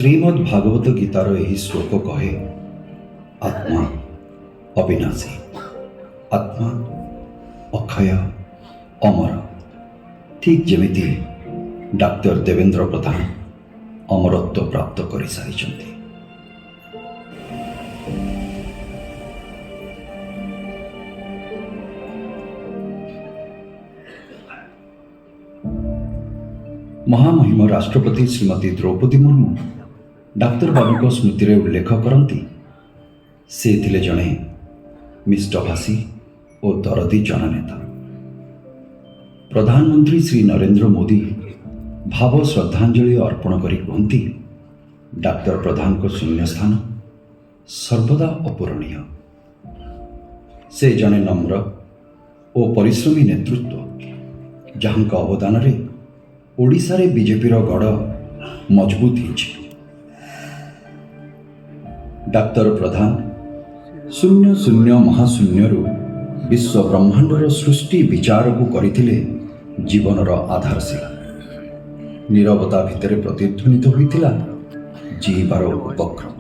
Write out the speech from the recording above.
Shrimad Bhagavat guitar यही श्लोक कहे, आत्मा अविनाशी, आत्मा अक्षय अमर। ठीक जेमिति डाक्टर देवेंद्र प्रधान अमरत्व प्राप्त कर सारी। महामहिम राष्ट्रपति श्रीमती द्रौपदी मुर्मू डाक्तर बाबू स्मृति रे उल्लेख करती से थिले जणे मिष्टभाषी और दरदी जननेता। प्रधानमंत्री श्री नरेंद्र मोदी भाव श्रद्धांजलि अर्पण करी कहती, डाक्तर प्रधान को शून्य स्थान सर्वदा अपूरणीय। से जणे नम्र और परिश्रमी नेतृत्व जहां अवदान रे ओडिशा रे बीजेपी गढ़ मजबूत होइछि। डाक्तर प्रधान शून्य शून्य महाशून्य विश्व ब्रह्मांडर सृष्टि विचार को करथिले जीवनर आधारशिला। नीरवता भितर प्रतिध्वनित होइथिला जीवार उपक्रम।